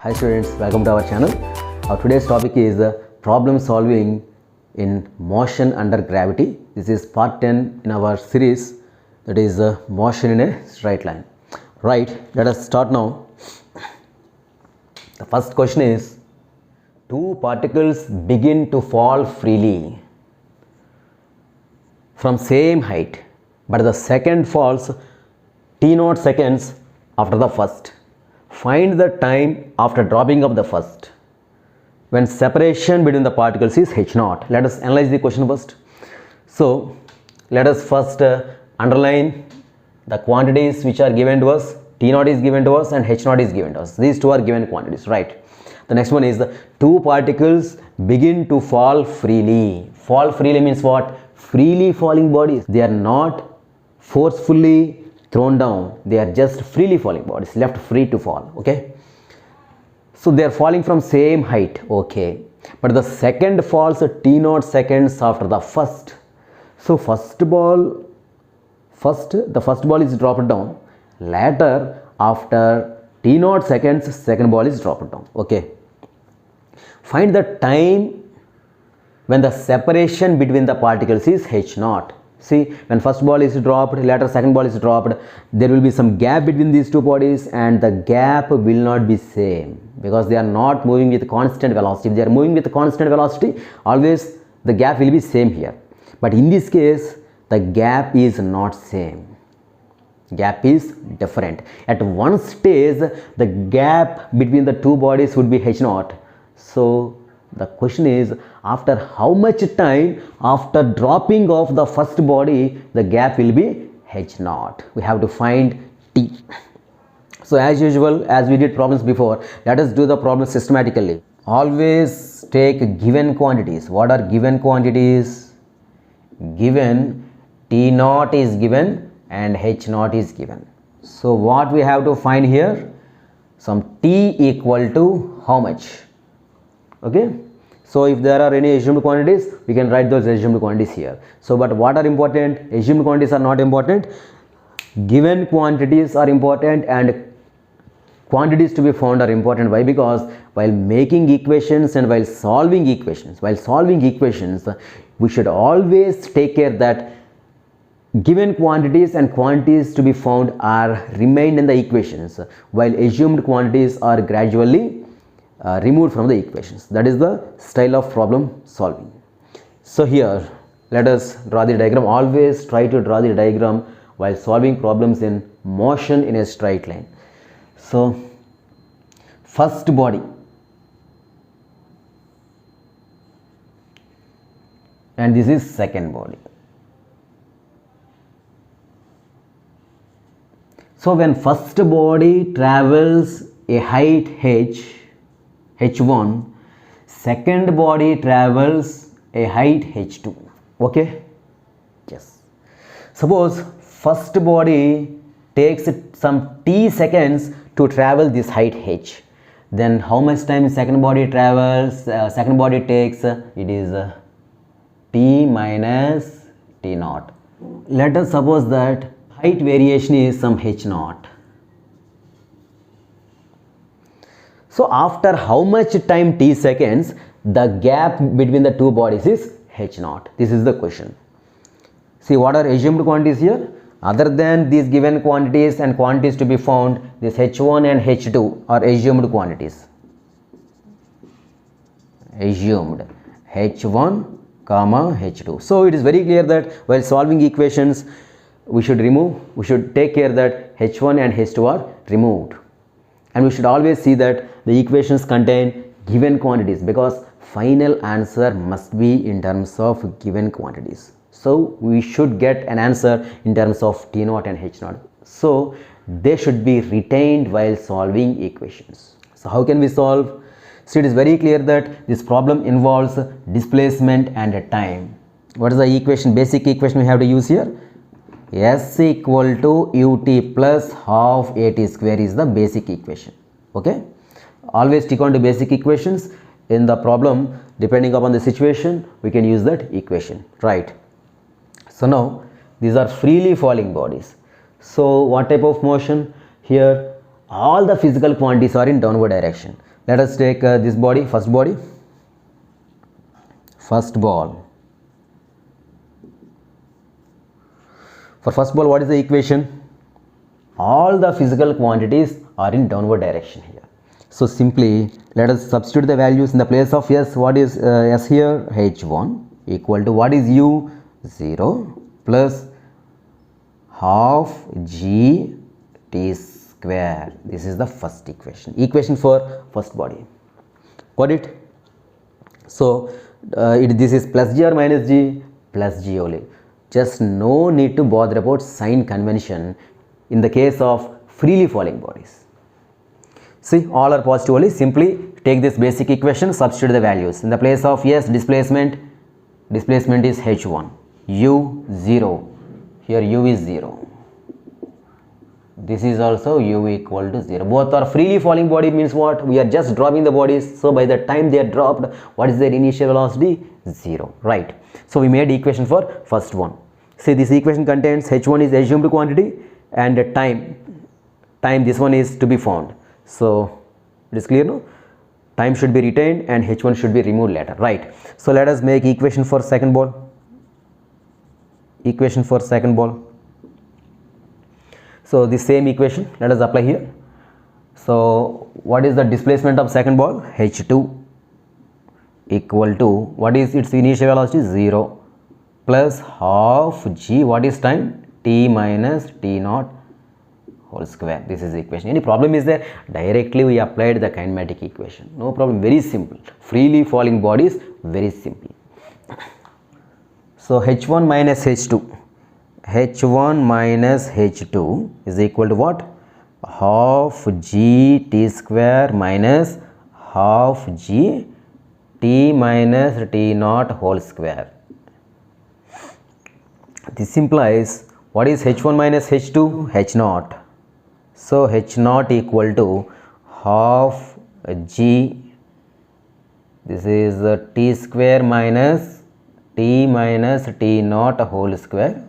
Hi students, welcome to our channel. Our today's topic is problem solving in motion under gravity. This is part 10 in our series, that is motion in a straight line. Right, let us start now. The first question is, two particles begin to fall freely from same height, but the second falls t0 seconds after the first. Find the time after dropping of the first when separation between the particles is h0. Let us analyze the question first. So let us first underline the quantities which are given to us. T0 is given to us and h0 is given to us. These two are given quantities, right? The next one is the two particles begin to fall freely. Fall freely means what? Freely falling bodies. They are not forcefully thrown down, they are just freely falling bodies, left free to fall. Okay, so they are falling from same height. Okay, but the second falls t0 seconds after the first. So the first ball is dropped down. Later, after t0 seconds, second ball is dropped down. Okay, find the time when the separation between the particles is h0. See, when first ball is dropped, later second ball is dropped, there will be some gap between these two bodies, and the gap will not be same because they are not moving with constant velocity. If they are moving with constant velocity, always the gap will be same here. But in this case, the gap is not same. Gap is different. At one stage, the gap between the two bodies would be h0. So the question is, after how much time after dropping of the first body the gap will be h0? We have to find t. So as usual, as we did problems before, let us do the problem systematically. Always take given quantities. What are given quantities? Given t0 is given and h0 is given. So what we have to find here? Some t equal to how much? Okay, so if there are any assumed quantities, we can write those assumed quantities here. So but what are important? Assumed quantities are not important. Given quantities are important, and quantities to be found are important. Why? Because while making equations and while solving equations, we should always take care that given quantities and quantities to be found are remained in the equations, while assumed quantities are gradually removed from the equations. That is the style of problem solving. So here let us draw the diagram. Always try to draw the diagram while solving problems in motion in a straight line. So first body and this is second body. So when first body travels a height h1, second body travels a height h2. Okay, yes. Suppose first body takes some t seconds to travel this height h, then how much time second body travels? Second body takes it is t minus t0. Let us suppose that height variation is some h0. So after how much time t seconds the gap between the two bodies is h0? This is the question. See, what are assumed quantities here? Other than these given quantities and quantities to be found, this h1 and h2 are assumed quantities. Assumed h1 comma h2. So it is very clear that while solving equations we should take care that h1 and h2 are removed. And we should always see that the equations contain given quantities, because final answer must be in terms of given quantities. So we should get an answer in terms of t0 and h0. So they should be retained while solving equations. So how can we solve? So it is very clear that this problem involves displacement and time. What is the equation? Basic equation we have to use here. S equal to ut plus half at square is the basic equation. Okay, always stick on to basic equations. In the problem, depending upon the situation, we can use that equation, right? So now these are freely falling bodies. So what type of motion? Here all the physical quantities are in downward direction. Let us take this body, first ball. For first ball, what is the equation? All the physical quantities are in downward direction here. So simply let us substitute the values in the place of S. What is S here? H1 equal to what is U? 0 plus half G T square. This is the first equation. Equation for first body. Got it? So this is plus G or minus G? Plus G only. Just no need to bother about sign convention in the case of freely falling bodies. See, all are positive only. Simply take this basic equation, substitute the values. In the place of S, displacement is H1, U 0. Here U is 0. This is also U equal to 0. Both are freely falling body means what? We are just dropping the bodies. So by the time they are dropped, what is their initial velocity? 0. Right. So we made equation for first one. See, this equation contains H1 is assumed quantity and time this one is to be found. So it is clear, no? Time should be retained and H1 should be removed later. Right. So let us make equation for second ball. So the same equation let us apply here. So what is the displacement of second ball? H2 equal to what is its initial velocity? 0 plus half G. What is time? T minus T naught whole square. This is the equation. Any problem is there? Directly we applied the kinematic equation. No problem. Very simple. Freely falling bodies, very simple. So H1 minus H2. H1 minus H2 is equal to what? Half G T square minus half G T minus T naught whole square. This implies what is H1 minus H2? H naught. So H naught equal to half G, this is T square minus T naught whole square.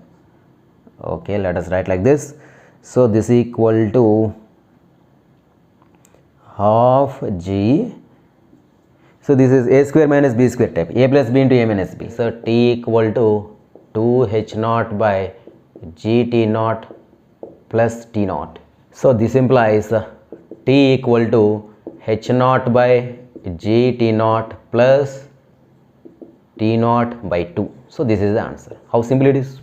Okay, let us write like this. So this equal to half G. So this is A square minus B square type. A plus B into A minus B. So T equal to 2 H naught by G T naught plus T naught. So this implies T equal to H naught by G T naught plus T naught by 2. So this is the answer. How simple it is?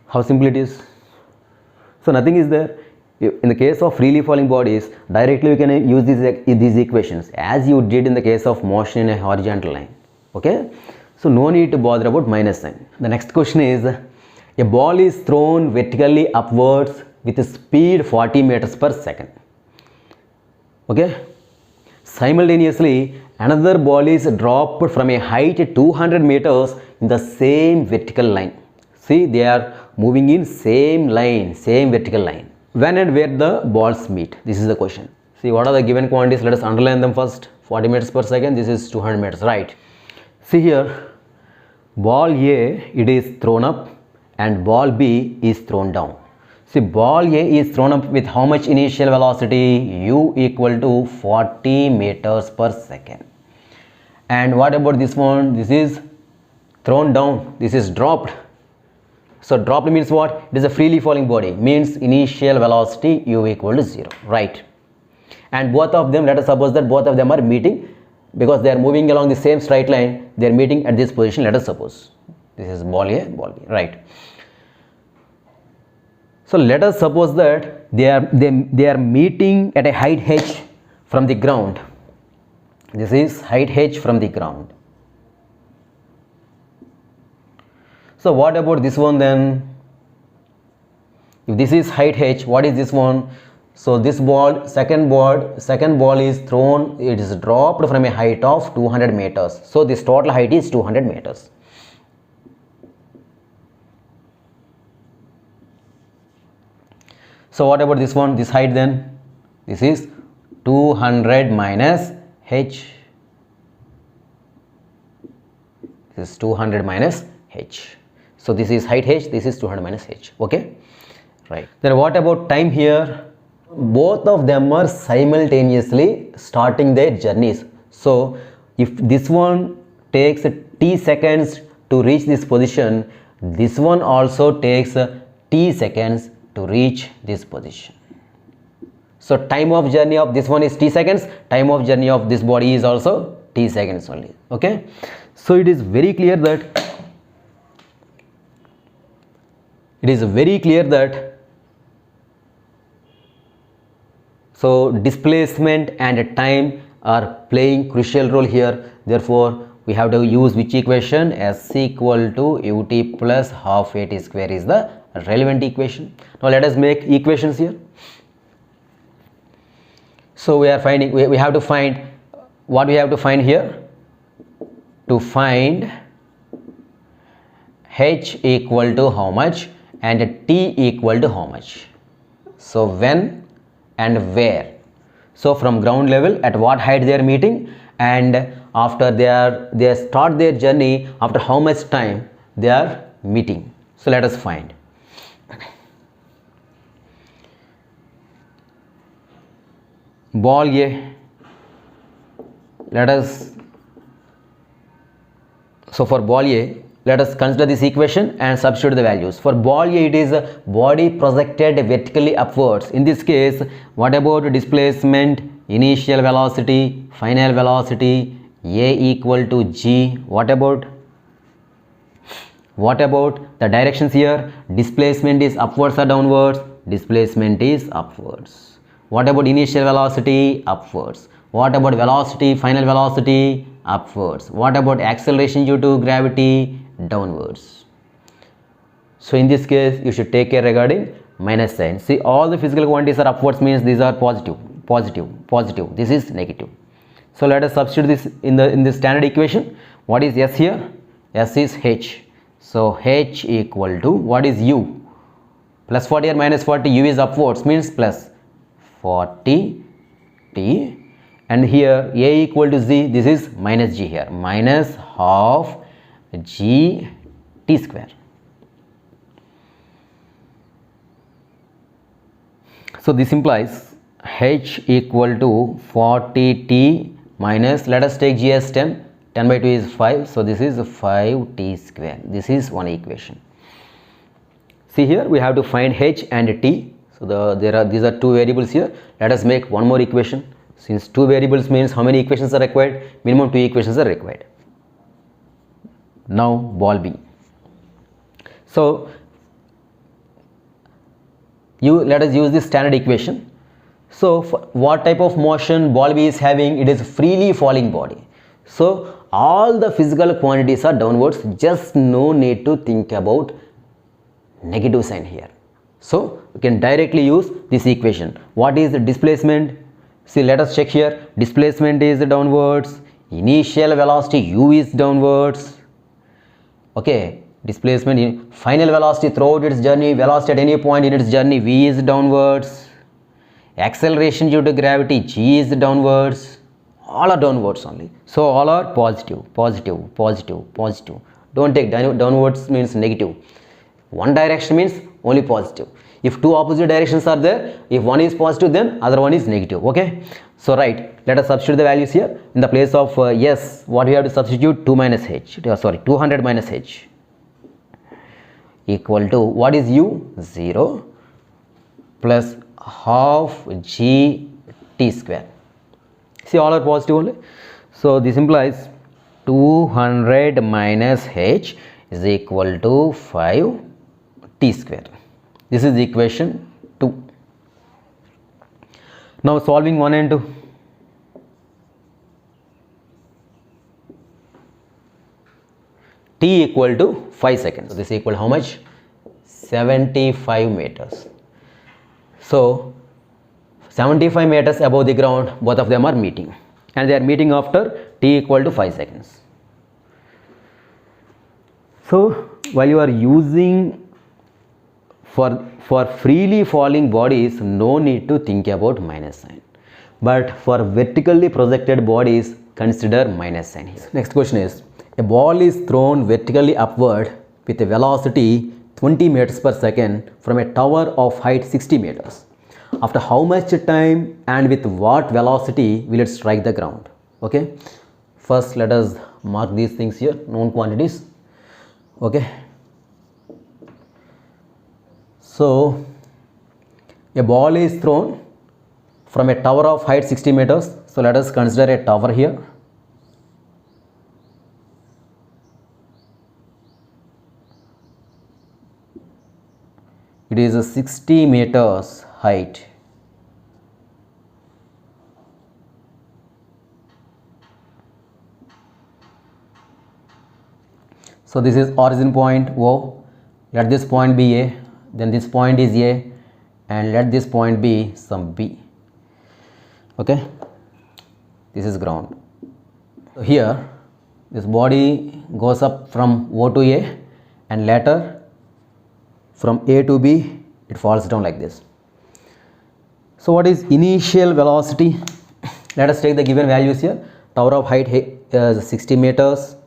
How simple it is? So nothing is there. In the case of freely falling bodies, directly we can use these equations as you did in the case of motion in a horizontal line. Okay? So no need to bother about minus sign. The next question is, a ball is thrown vertically upwards with a speed 40 meters per second. Okay? Simultaneously, another ball is dropped from a height 200 meters in the same vertical line. See, they are moving in same line, same vertical line. When and where the balls meet? This is the question. See, what are the given quantities? Let us underline them first. 40 meters per second, this is 200 meters, right? See here, ball A, it is thrown up and ball B is thrown down. See, ball A is thrown up with how much initial velocity? U equal to 40 meters per second. And what about this one? This is thrown down, this is dropped. So dropped means what? It is a freely falling body, means initial velocity U equal to 0, right? And both of them, let us suppose that both of them are meeting because they are moving along the same straight line, they are meeting at this position. Let us suppose this is ball A, ball B, right? So let us suppose that they are meeting at a height h from the ground. This is height h from the ground. So what about this one then? If this is height h, what is this one? So this ball, second ball is thrown, it is dropped from a height of 200 meters. So this total height is 200 meters. So what about this one, this height then? This is 200 minus h. This is 200 minus h. So this is height h, this is 200 minus h. Okay. Right. Then what about time here? Both of them are simultaneously starting their journeys. So if this one takes t seconds to reach this position, this one also takes t seconds to reach this position. So time of journey of this one is t seconds, time of journey of this body is also t seconds only. Okay, so it is very clear that so displacement and time are playing crucial role here. Therefore we have to use which equation? S equal to ut plus half at square is the relevant equation. Now let us make equations here. So we are finding, we have to find what we have to find here. To find h equal to how much and t equal to how much. So when and where. So from ground level, at what height they are meeting, and after they start their journey, after how much time they are meeting. So let us find. Ball A, so for ball A, let us consider this equation and substitute the values. For ball A, it is a body projected vertically upwards. In this case, what about displacement, initial velocity, final velocity, A equal to G? What about the directions here? Displacement is upwards or downwards? Displacement is upwards. What about initial velocity? Upwards. What about velocity, final velocity? Upwards. What about acceleration due to gravity? Downwards. So in this case you should take care regarding minus sign. See, all the physical quantities are upwards, means these are positive, this is negative. So let us substitute this in the standard equation. What is S here? S is h. So h equal to, what is u? Plus 40 or minus 40, u is upwards, means plus 40 t, and here a equal to z, this is minus g here, minus half g t square. So this implies h equal to 40t minus, let us take g as 10 by 2 is 5, so this is 5t square. This is one equation. See, here we have to find h and t. So these are two variables here. Let us make one more equation. Since two variables means how many equations are required? Minimum two equations are required. Now ball B. So let us use this standard equation. So what type of motion ball B is having? It is freely falling body. So all the physical quantities are downwards. Just no need to think about negative sign here. So we can directly use this equation. What is the displacement? See, let us check here. Displacement is downwards. Initial velocity u is downwards. Okay, displacement in final velocity throughout its journey, velocity at any point in its journey, v is downwards. Acceleration due to gravity, g is downwards. All are downwards only. So all are positive. Don't take downwards means negative. One direction means only positive. If two opposite directions are there, if one is positive, then other one is negative. Okay, so right, let us substitute the values here. In the place of s, what we have to substitute? 200 minus h equal to, what is u? 0 plus half g t square. See, all are positive only. So this implies 200 minus h is equal to 5 t square. This is equation 2. Now solving 1 and 2. T equal to 5 seconds. So this equal to how much? 75 meters. So 75 meters above the ground, both of them are meeting, and they are meeting after t equal to 5 seconds. So while you are using for freely falling bodies, no need to think about minus sign, but for vertically projected bodies, consider minus sign here. Next question is, a ball is thrown vertically upward with a velocity 20 meters per second from a tower of height 60 meters. After how much time and with what velocity will it strike the ground? Okay, first let us mark these things here, known quantities. Okay, so a ball is thrown from a tower of height 60 meters. So let us consider a tower here. It is a 60 meters height. So this is origin point O. Let this point be A, then this point is A, and let this point be some B. Okay, this is ground. So here this body goes up from O to A, and later from A to B it falls down like this. So what is initial velocity? Let us take the given values here. Tower of height is 60 meters.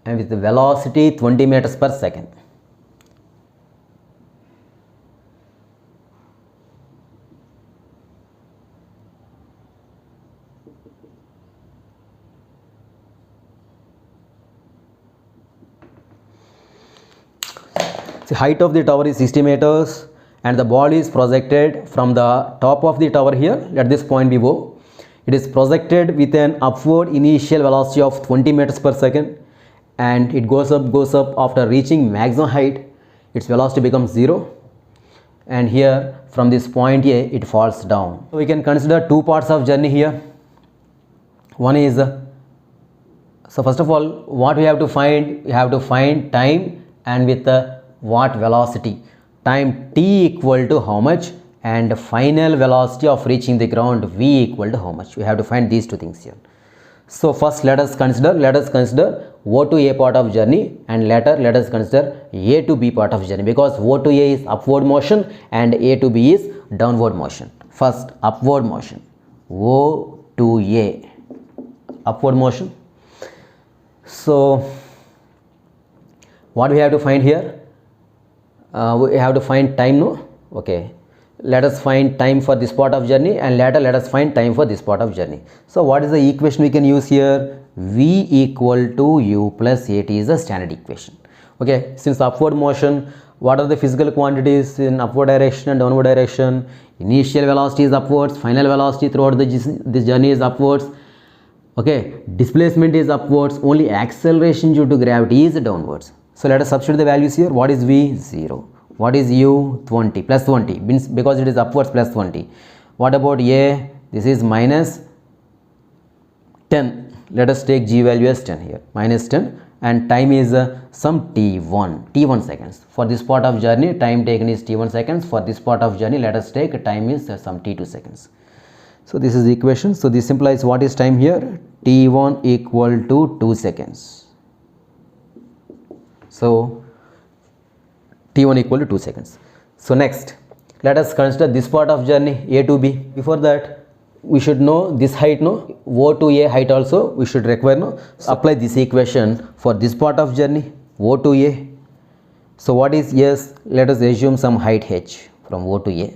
And with the velocity 20 meters per second. The height of the tower is 60 meters and the ball is projected from the top of the tower here. Let this point be O. It is projected with an upward initial velocity of 20 meters per second, and it goes up after reaching maximum height. Its velocity becomes 0, and here from this point A it falls down. So we can consider two parts of journey here. One is, so first of all, what we have to find? We have to find time and with what velocity. Time t equal to how much, and final velocity of reaching the ground v equal to how much. We have to find these two things here. So first let us consider O to A part of journey, and later let us consider A to B part of journey, because O to A is upward motion and A to B is downward motion. First upward motion, O to A, upward motion. So what we have to find here? We have to find time, no? Okay, let us find time for this part of journey, and later let us find time for this part of journey. So what is the equation we can use here? V equal to U plus AT is the standard equation. Okay, since upward motion, what are the physical quantities in upward direction and downward direction? Initial velocity is upwards, final velocity throughout this journey is upwards. Okay, displacement is upwards, only acceleration due to gravity is downwards. So let us substitute the values here. What is V? 0. What is U? 20, plus 20, means because it is upwards, plus 20. What about A? This is minus 10. Let us take G value as 10 here, minus 10, and time is some t1 seconds. For this part of journey, time taken is t1 seconds. For this part of journey, let us take time is some t2 seconds. So this is the equation. So this implies what is time here? t1 equal to 2 seconds. So t1 equal to 2 seconds. So next let us consider this part of journey, A to B. Before that we should know this height, no? O to A height also we should require, no? So apply this equation for this part of journey, O to A. So what is, yes, let us assume some height h from O to A.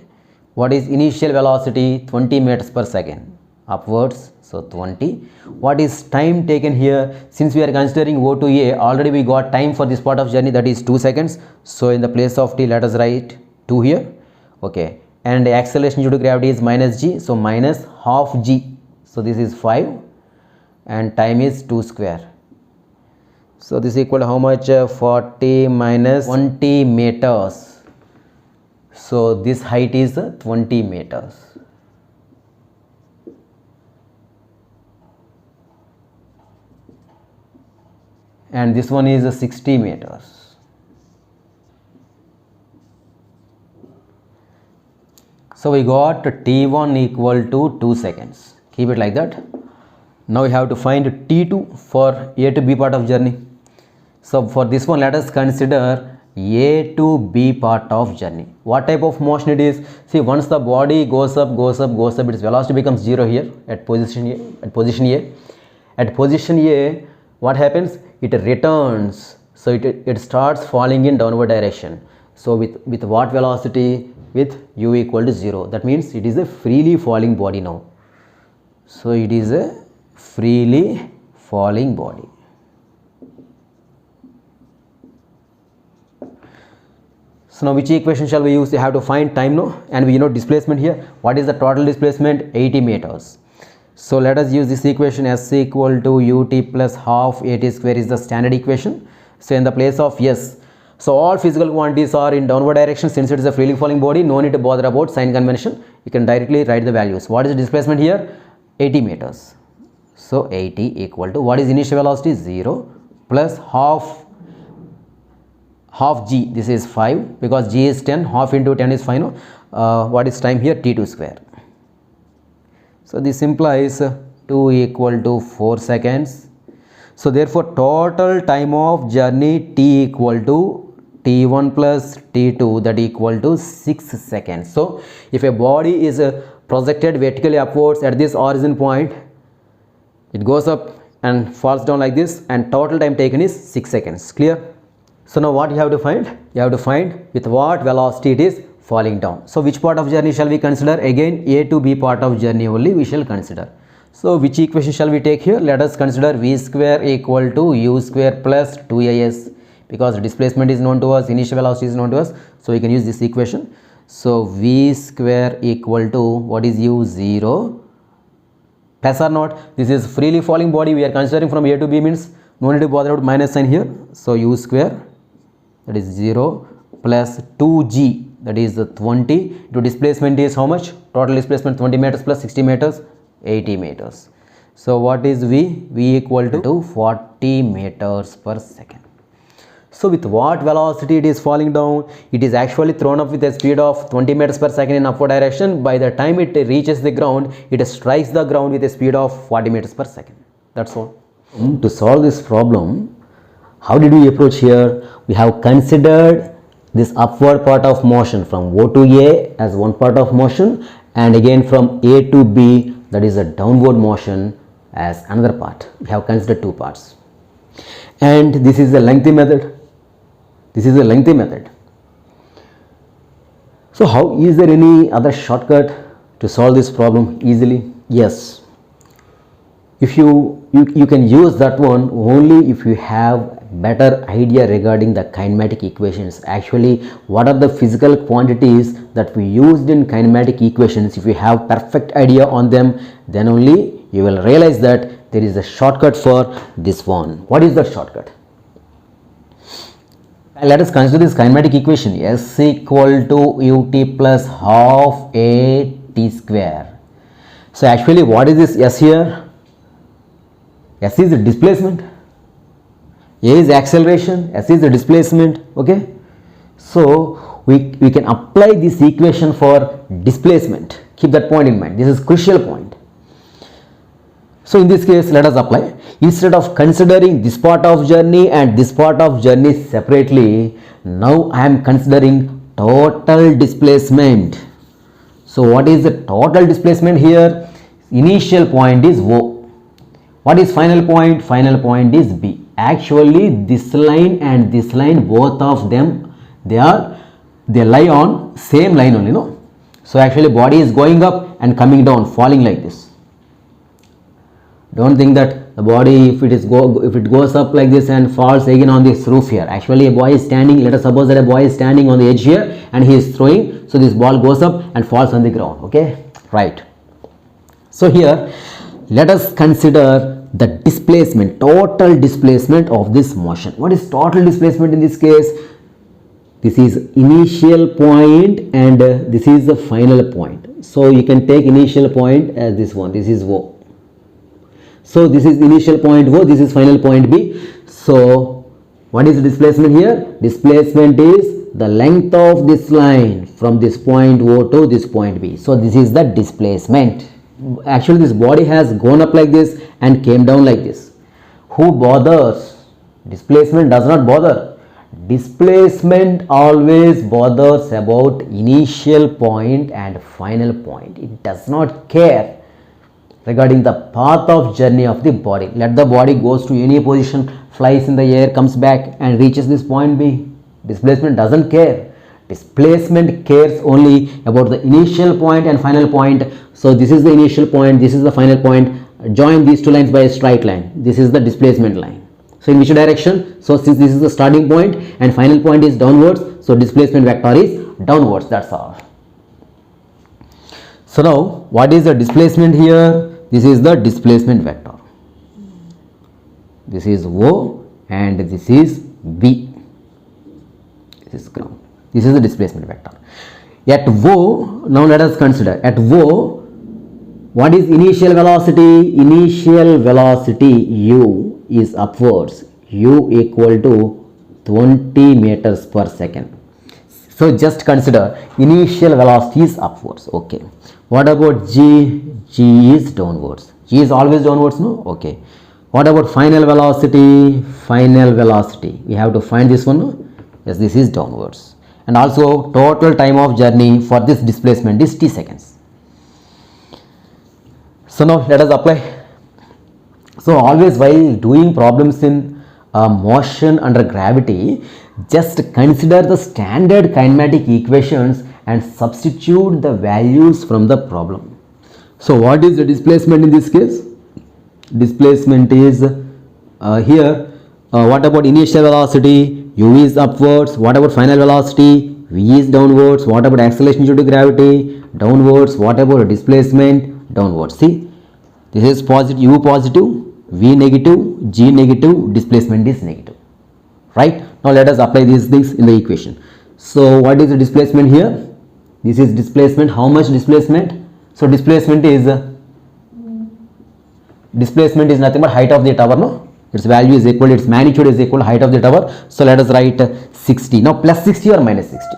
What is initial velocity? 20 meters per second, upwards, so 20. What is time taken here? Since we are considering O to A, already we got time for this part of journey, that is 2 seconds. So in the place of t, let us write 2 here. Okay, and the acceleration due to gravity is minus g, so minus half g. So this is 5, and time is 2 square. So this is equal to how much? 40 minus 20 meters. So this height is 20 meters. And this one is 60 meters. So we got t1 equal to 2 seconds. Keep it like that. Now we have to find t2 for A to B part of journey. So for this one, let us consider A to B part of journey. What type of motion it is? See, once the body goes up, its velocity becomes 0 here at position A, At position A, what happens? It returns. So it starts falling in downward direction. So with what velocity? With u equal to 0. That means it is a freely falling body now. So it is a freely falling body. So now which equation shall we use? You have to find time now, and we know displacement here. What is the total displacement? 80 meters. So let us use this equation. S equal to ut plus half at square is the standard equation. So in the place of s, so all physical quantities are in downward direction. Since it is a freely falling body, no need to bother about sign convention. You can directly write the values. What is the displacement here? 80 meters. So 80 equal to, what is initial velocity? 0 plus half g, this is 5 because g is 10, half into 10 is 5. No? What is time here? T2 square. So this implies 2 equal to 4 seconds. So therefore total time of journey T equal to T1 plus T2, that equal to 6 seconds. So if a body is projected vertically upwards at this origin point, it goes up and falls down like this, and total time taken is 6 seconds. Clear? So now what you have to find? You have to find with what velocity it is falling down. So which part of journey shall we consider? Again, A to B part of journey only we shall consider. So which equation shall we take here? Let us consider v square equal to u square plus 2as, because displacement is known to us, initial velocity is known to us. So we can use this equation. So v square equal to, what is u? 0 plus or not? This is freely falling body. We are considering from A to B, means no need to bother about minus sign here. So u square, that is 0 plus 2g, that is 20. To displacement is how much? Total displacement 20 meters plus 60 meters, 80 meters. So what is v? V equal to 40 meters per second. So with what velocity it is falling down? It is actually thrown up with a speed of 20 meters per second in upward direction. By the time it reaches the ground, it strikes the ground with a speed of 40 meters per second. That's all. To solve this problem, how did we approach here? We have considered this upward part of motion from O to A as one part of motion, and again from A to B, that is a downward motion, as another part. We have considered two parts. And this is a lengthy method. This is a lengthy method. So how is there any other shortcut to solve this problem easily? Yes. If you can use that one only if you have better idea regarding the kinematic equations. Actually, what are the physical quantities that we used in kinematic equations? If you have perfect idea on them, then only you will realize that there is a shortcut for this one. What is the shortcut? Let us consider this kinematic equation. S equal to ut plus half a t square. So actually, what is this S here? S is the displacement, A is acceleration, S is the displacement. Okay, so we can apply this equation for displacement. Keep that point in mind. This is crucial point. So in this case, let us apply. Instead of considering this part of journey and this part of journey separately, now I am considering total displacement. So what is the total displacement here? Initial point is O. What is final point? Final point is B. Actually, this line and this line, both of them, they lie on same line only, no? So actually body is going up and coming down, falling like this. Don't think that the body, if it goes up like this and falls again on this roof here. Actually a boy is standing, let us suppose that a boy is standing on the edge here and he is throwing, so this ball goes up and falls on the ground. Okay, right. So here let us consider the displacement, total displacement of this motion. What is total displacement in this case? This is initial point and this is the final point. So you can take initial point as this one. This is O. So this is initial point O, this is final point B. So what is the displacement here? Displacement is the length of this line from this point O to this point B. So this is the displacement. Actually this body has gone up like this and came down like this. Who bothers? Displacement does not bother. Displacement always bothers about initial point and final point. It does not care. regarding the path of journey of the body. Let the body goes to any position, flies in the air, comes back and reaches this point B. Displacement doesn't care. Displacement cares only about the initial point and final point. So this is the initial point, this is the final point. Join these two lines by a straight line. This is the displacement line. So in which direction? So since this is the starting point and final point is downwards, so displacement vector is downwards. That's all. So now what is the displacement here? This is the displacement vector. This is O and this is B. This is ground. This is the displacement vector. At O, now let us consider at O, what is initial velocity? Initial velocity U is upwards. U equal to 20 meters per second. So just consider initial velocity is upwards. Okay. What about G? G is downwards. G is always downwards, no? Okay. What about final velocity? Final velocity. We have to find this one, no? Yes, this is downwards. And also total time of journey for this displacement is t seconds. So now let us apply. So always while doing problems in motion under gravity, just consider the standard kinematic equations and substitute the values from the problem. So what is the displacement in this case? Displacement is here. What about initial velocity? U is upwards. What about final velocity? V is downwards. What about acceleration due to gravity? Downwards. What about displacement? Downwards. See, this is positive, U positive, V negative, G negative, displacement is negative. Right? Now let us apply these things in the equation. So what is the displacement here? This is displacement. How much displacement? So displacement is nothing but height of the tower, no? Its value is equal, its magnitude is equal to height of the tower. So let us write 60. Now plus 60 or minus 60.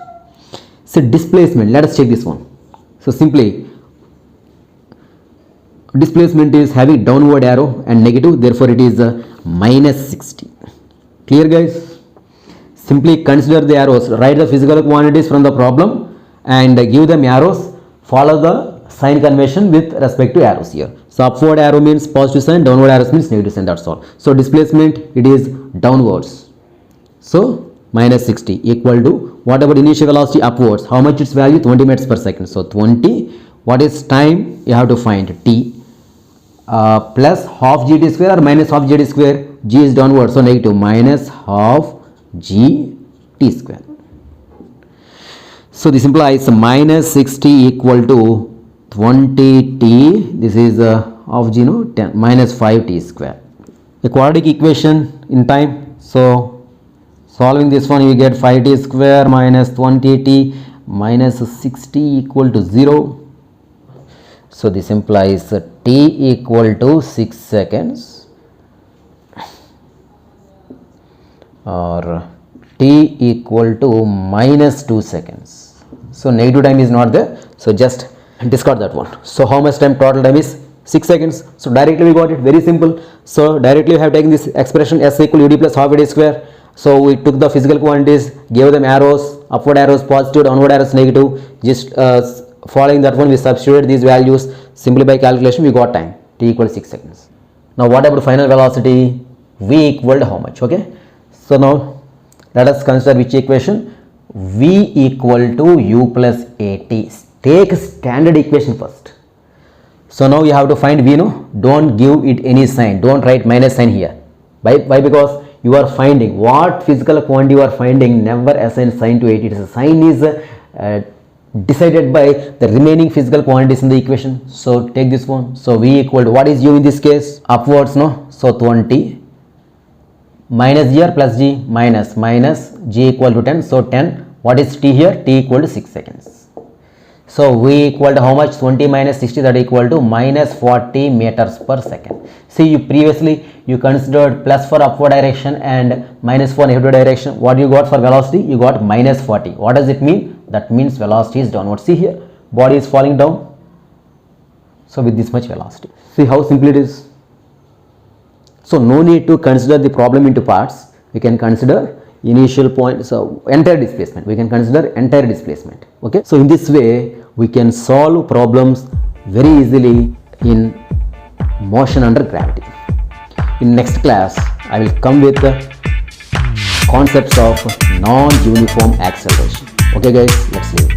So displacement, let us check this one. So simply displacement is having downward arrow and negative, therefore it is minus 60. Clear, guys? Simply consider the arrows, write the physical quantities from the problem and give them arrows, follow the sign convention with respect to arrows here. So upward arrow means positive sign, downward arrows means negative sign, that's all. So displacement, it is downwards. So minus 60 equal to, what about initial velocity? Upwards. How much its value? 20 meters per second. So 20. What is time? You have to find t. Plus half gt square or minus half gt square? G is downward, so negative, minus half g t square. So this implies minus 60 equal to 20t. This is half g, no, 10 minus 5t square. A quadratic equation in time. So solving this one, you get 5t square minus 20t minus 60 equal to 0. So this implies t equal to 6 seconds or t equal to minus 2 seconds. So negative time is not there. So just discard that one. So how much time? Total time is 6 seconds. So directly we got it. Very simple. So directly we have taken this expression s equal ud plus half ad square. So we took the physical quantities, gave them arrows, upward arrows positive, downward arrows negative. Just following that one, we substituted these values. Simply by calculation, we got time. T equals 6 seconds. Now what about final velocity? V equal to how much? Okay. So now let us consider which equation? V equal to u plus at. Take standard equation first. So now you have to find V, no? Don't give it any sign. Don't write minus sign here. Why? Because you are finding what physical quantity you are finding, never assign sign to it. It is a sign is decided by the remaining physical quantities in the equation. So take this one. So V equal to, what is u in this case? Upwards, no? So 20 minus g or plus g, minus g equal to 10. So 10. What is t here? T equal to 6 seconds. So V equal to how much? 20 minus 60, that equal to minus 40 meters per second. See, you previously you considered plus for upward direction and minus for negative direction. What you got for velocity? You got minus 40. What does it mean? That means velocity is downward. See here, body is falling down. So with this much velocity. See how simple it is. So no need to consider the problem into parts. We can consider initial point, so entire displacement. We can consider entire displacement. Okay. So in this way, we can solve problems very easily in motion under gravity. In next class, I will come with the concepts of non-uniform acceleration. Okay guys, let's leave.